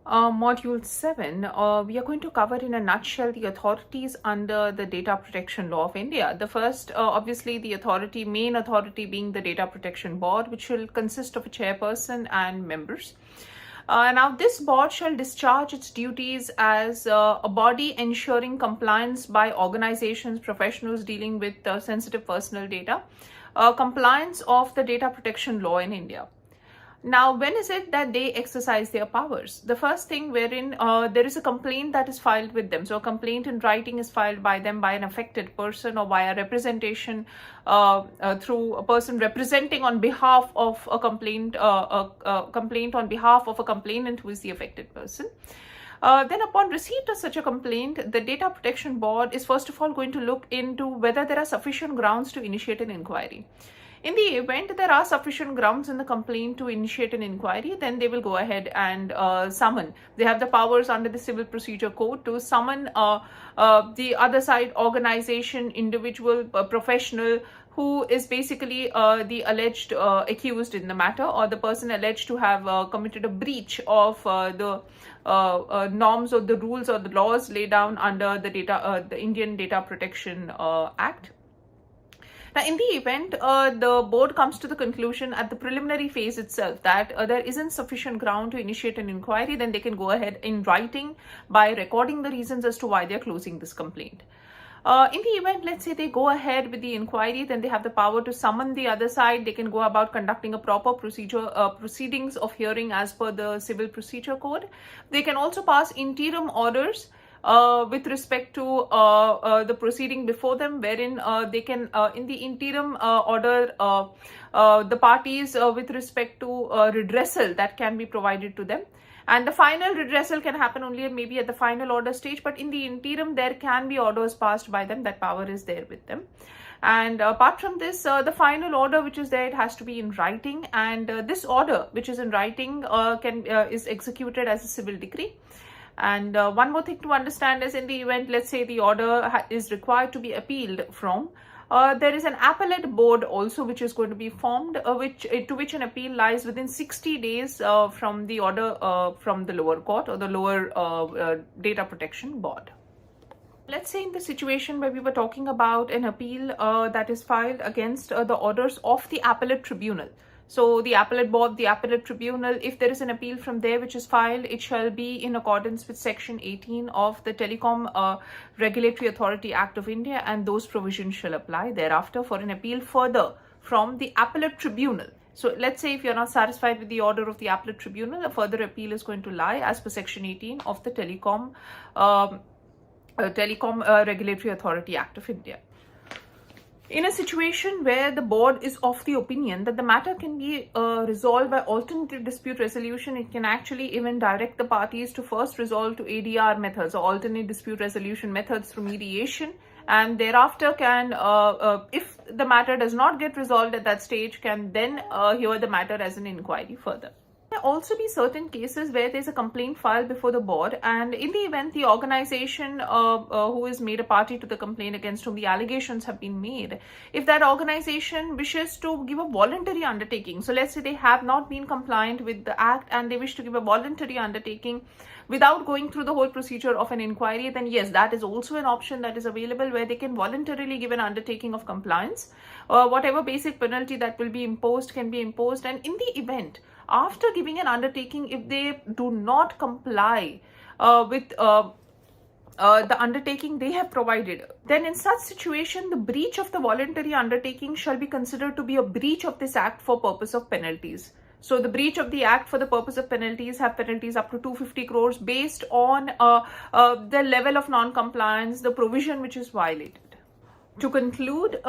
Module 7, we are going to cover in a nutshell the authorities under the Data Protection Law of India. The first, obviously, the main authority being the Data Protection Board, which will consist of a chairperson and members. Now, this board shall discharge its duties as a body ensuring compliance by organizations, professionals dealing with sensitive personal data, compliance of the data protection law in India. Now, when is it that they exercise their powers? The first thing wherein there is a complaint that is filed with them. So a complaint in writing is filed by them by an affected person or by a representation through a person representing on behalf of a complaint on behalf of a complainant who is the affected person. Then upon receipt of such a complaint, the Data Protection Board is first of all going to look into whether there are sufficient grounds to initiate an inquiry. In the event there are sufficient grounds in the complaint to initiate an inquiry, then they will go ahead and summon. They have the powers under the Civil Procedure Code to summon the other side organization, individual, professional, who is basically the alleged accused in the matter, or the person alleged to have committed a breach of the norms or the rules or the laws laid down under the Indian Data Protection Act. Now, in the event the board comes to the conclusion at the preliminary phase itself that there isn't sufficient ground to initiate an inquiry, then they can go ahead in writing by recording the reasons as to why they're closing this complaint. In the event, let's say they go ahead with the inquiry, then they have the power to summon the other side. They can go about conducting a proper proceedings of hearing as per the Civil Procedure Code. They can also pass interim orders with respect to the proceeding before them, wherein they can, in the interim order, the parties with respect to redressal that can be provided to them. And the final redressal can happen only maybe at the final order stage, but in the interim, there can be orders passed by them. That power is there with them. And apart from this, the final order which is there, it has to be in writing. And this order which is in writing is executed as a civil decree. And one more thing to understand is, in the event, let's say the order is required to be appealed from, there is an appellate board also which is going to be formed, to which an appeal lies within 60 days from the order from the lower court or the lower data protection board. Let's say in the situation where we were talking about an appeal that is filed against the orders of the appellate tribunal. So the appellate board, the appellate tribunal, if there is an appeal from there which is filed, it shall be in accordance with Section 18 of the Telecom Regulatory Authority Act of India, and those provisions shall apply thereafter for an appeal further from the appellate tribunal. So let's say if you're not satisfied with the order of the appellate tribunal, a further appeal is going to lie as per Section 18 of the Telecom Regulatory Authority Act of India. In a situation where the board is of the opinion that the matter can be resolved by alternative dispute resolution, it can actually even direct the parties to first resolve to ADR methods or alternate dispute resolution methods through mediation, and thereafter can, if the matter does not get resolved at that stage, can then hear the matter as an inquiry further. There may also be certain cases where there's a complaint filed before the board, and in the event the organization who is made a party to the complaint against whom the allegations have been made, if that organization wishes to give a voluntary undertaking, so let's say they have not been compliant with the act and they wish to give a voluntary undertaking without going through the whole procedure of an inquiry, then yes, that is also an option that is available, where they can voluntarily give an undertaking of compliance. Whatever basic penalty that will be imposed can be imposed, and in the event after giving an undertaking, if they do not comply with the undertaking they have provided, then in such situation, the breach of the voluntary undertaking shall be considered to be a breach of this act for purpose of penalties. So the breach of the act for the purpose of penalties have penalties up to 250 crores based on the level of non-compliance, the provision which is violated. To conclude,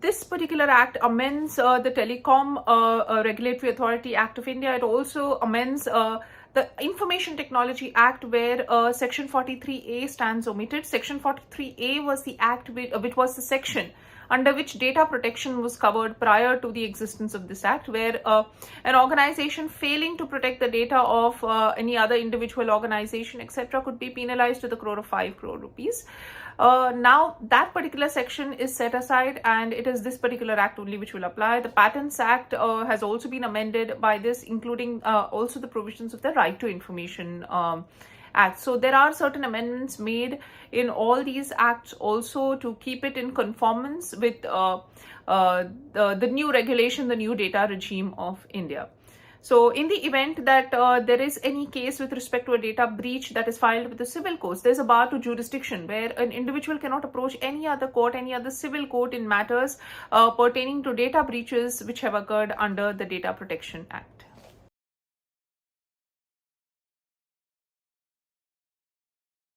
this particular act amends the Telecom Regulatory Authority Act of India. It also amends the Information Technology Act, where Section 43A stands omitted. Section 43A was the act which was the section under which data protection was covered prior to the existence of this act, where an organization failing to protect the data of any other individual organization, etc., could be penalized to the crore of 5 crore rupees. Now that particular section is set aside, and it is this particular act only which will apply. The Patents Act has also been amended by this, including also the provisions of the Right to Information Act. So there are certain amendments made in all these acts also to keep it in conformance with the new regulation, the new data regime of India. So in the event that there is any case with respect to a data breach that is filed with the civil courts, there's a bar to jurisdiction where an individual cannot approach any other court, any other civil court in matters pertaining to data breaches which have occurred under the Data Protection Act.